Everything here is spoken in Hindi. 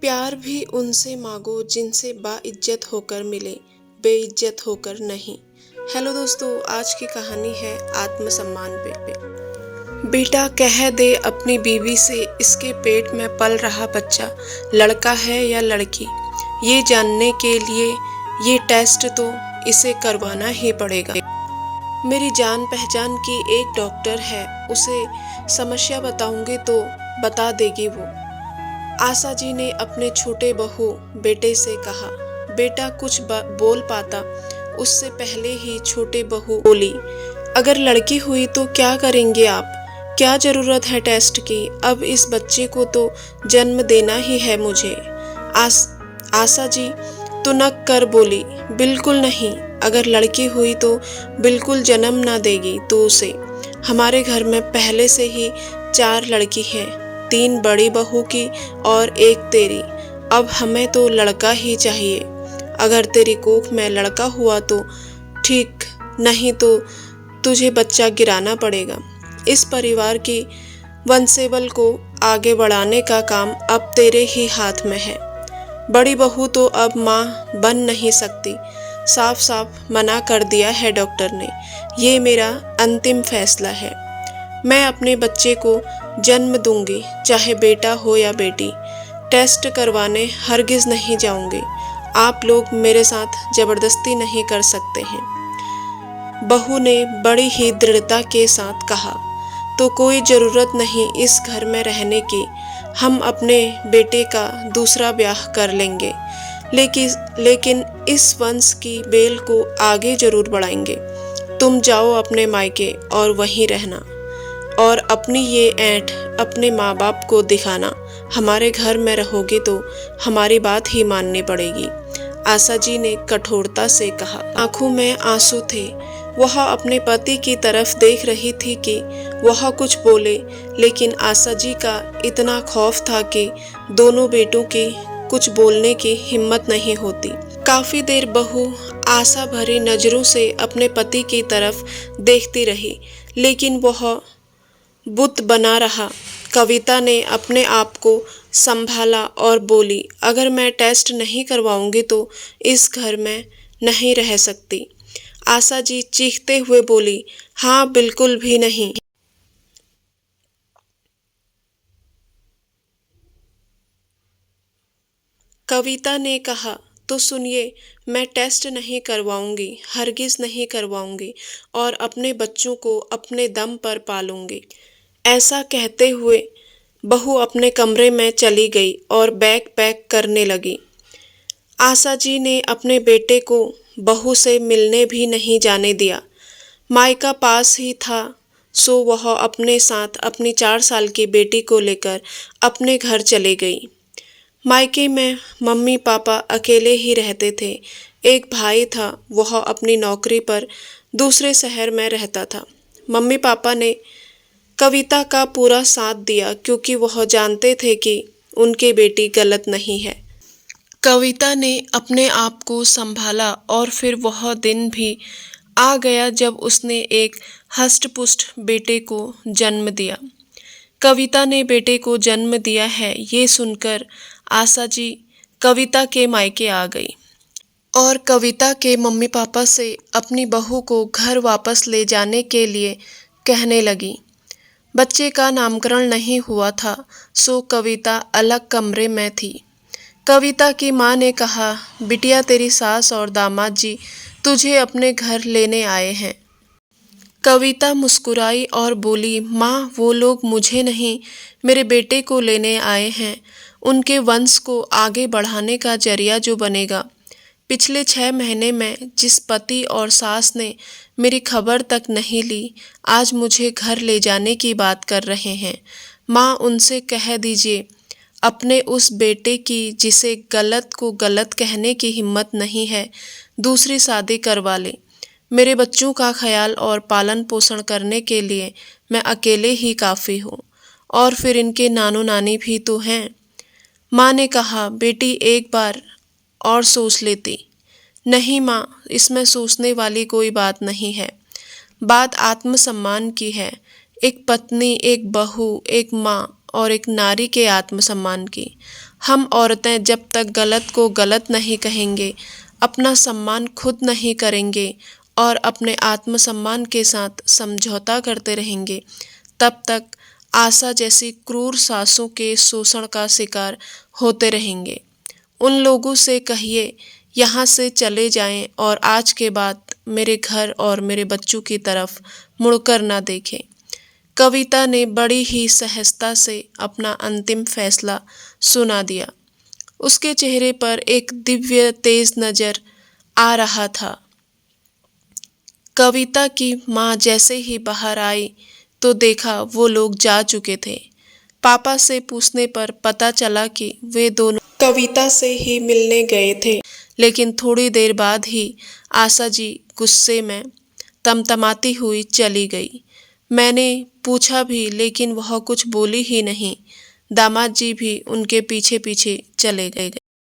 प्यार भी उनसे मांगो जिनसे बाइज्जत होकर मिले, बेइज्जत होकर नहीं। हेलो दोस्तों, आज की कहानी है आत्मसम्मान पे। बेटा कह दे अपनी बीवी से इसके पेट में पल रहा बच्चा लड़का है या लड़की, ये जानने के लिए ये टेस्ट तो इसे करवाना ही पड़ेगा। मेरी जान पहचान की एक डॉक्टर है, उसे समस्या बताऊंगी तो बता देगी वो। आशा जी ने अपने छोटे बहू बेटे से कहा। बेटा कुछ बोल पाता उससे पहले ही छोटे बहू बोली, अगर लड़की हुई तो क्या करेंगे आप? क्या जरूरत है टेस्ट की? अब इस बच्चे को तो जन्म देना ही है मुझे। आशा जी तुनक कर बोली, बिल्कुल नहीं, अगर लड़की हुई तो बिल्कुल जन्म ना देगी तो उसे। हमारे घर में पहले से ही 4 लड़की हैं, 3 बड़ी बहू की और एक तेरी। अब हमें तो लड़का ही चाहिए। अगर तेरी कोख में लड़का हुआ तो ठीक, नहीं तो तुझे बच्चा गिराना पड़ेगा। इस परिवार की वंशेवल को आगे बढ़ाने का काम अब तेरे ही हाथ में है। बड़ी बहू तो अब माँ बन नहीं सकती, साफ साफ मना कर दिया है डॉक्टर ने। ये मेरा अंतिम फैसला है। मैं अपने बच्चे को जन्म दूंगी, चाहे बेटा हो या बेटी। टेस्ट करवाने हरगिज नहीं जाऊंगी। आप लोग मेरे साथ जबरदस्ती नहीं कर सकते हैं। बहू ने बड़ी ही दृढ़ता के साथ कहा, तो कोई ज़रूरत नहीं इस घर में रहने की। हम अपने बेटे का दूसरा ब्याह कर लेंगे, लेकिन इस वंश की बेल को आगे जरूर बढ़ाएंगे। तुम जाओ अपने मायके और वहीं रहना, और अपनी ये ऐंठ अपने माँ बाप को दिखाना। हमारे घर में रहोगे तो हमारी बात ही माननी पड़ेगी। आशा जी ने कठोरता से कहा। आंखों में आंसू थे। वह अपने पति की तरफ देख रही थी कि वह कुछ बोले, लेकिन आशा जी का इतना खौफ था कि दोनों बेटों की कुछ बोलने की हिम्मत नहीं होती। काफी देर बहू आशा भरी नजरों से अपने पति की तरफ देखती रही, लेकिन वह बुत बना रहा। कविता ने अपने आप को संभाला और बोली, अगर मैं टेस्ट नहीं करवाऊंगी तो इस घर में नहीं रह सकती। आशा जी चीखते हुए बोली, हाँ बिल्कुल भी नहीं। कविता ने कहा, तो सुनिए, मैं टेस्ट नहीं करवाऊंगी, हरगिज नहीं करवाऊंगी, और अपने बच्चों को अपने दम पर पालूंगी। ऐसा कहते हुए बहू अपने कमरे में चली गई और बैग पैक करने लगी। आशा जी ने अपने बेटे को बहू से मिलने भी नहीं जाने दिया। मायका पास ही था, सो वह अपने साथ अपनी 4 साल की बेटी को लेकर अपने घर चले गई। मायके में मम्मी पापा अकेले ही रहते थे। एक भाई था, वह अपनी नौकरी पर दूसरे शहर में रहता था। मम्मी पापा ने कविता का पूरा साथ दिया, क्योंकि वह जानते थे कि उनकी बेटी गलत नहीं है। कविता ने अपने आप को संभाला और फिर वह दिन भी आ गया जब उसने एक हष्ट-पुष्ट बेटे को जन्म दिया। कविता ने बेटे को जन्म दिया है, ये सुनकर आशा जी कविता के मायके आ गई और कविता के मम्मी पापा से अपनी बहू को घर वापस ले जाने के लिए कहने लगी। बच्चे का नामकरण नहीं हुआ था, सो कविता अलग कमरे में थी। कविता की माँ ने कहा, बिटिया तेरी सास और दामाद जी तुझे अपने घर लेने आए हैं। कविता मुस्कुराई और बोली, माँ वो लोग मुझे नहीं, मेरे बेटे को लेने आए हैं। उनके वंश को आगे बढ़ाने का जरिया जो बनेगा। पिछले 6 महीने में जिस पति और सास ने मेरी खबर तक नहीं ली, आज मुझे घर ले जाने की बात कर रहे हैं। माँ उनसे कह दीजिए अपने उस बेटे की जिसे गलत को गलत कहने की हिम्मत नहीं है, दूसरी शादी करवा ले। मेरे बच्चों का ख्याल और पालन पोषण करने के लिए मैं अकेले ही काफ़ी हूँ, और फिर इनके नानू नानी भी तो हैं। माँ ने कहा, बेटी एक बार और सोच लेती। नहीं माँ, इसमें सोचने वाली कोई बात नहीं है। बात आत्मसम्मान की है, एक पत्नी, एक बहू, एक माँ और एक नारी के आत्मसम्मान की। हम औरतें जब तक गलत को गलत नहीं कहेंगे, अपना सम्मान खुद नहीं करेंगे और अपने आत्मसम्मान के साथ समझौता करते रहेंगे, तब तक आशा जैसी क्रूर सासों के शोषण का शिकार होते रहेंगे। उन लोगों से कहिए यहाँ से चले जाएं और आज के बाद मेरे घर और मेरे बच्चों की तरफ मुड़कर ना देखें। कविता ने बड़ी ही सहजता से अपना अंतिम फैसला सुना दिया। उसके चेहरे पर एक दिव्य तेज नजर आ रहा था। कविता की माँ जैसे ही बाहर आई तो देखा वो लोग जा चुके थे। पापा से पूछने पर पता चला कि वे दोनों कविता से ही मिलने गए थे, लेकिन थोड़ी देर बाद ही आशा जी गुस्से में तमतमाती हुई चली गई। मैंने पूछा भी लेकिन वह कुछ बोली ही नहीं। दामाद जी भी उनके पीछे पीछे चले गए।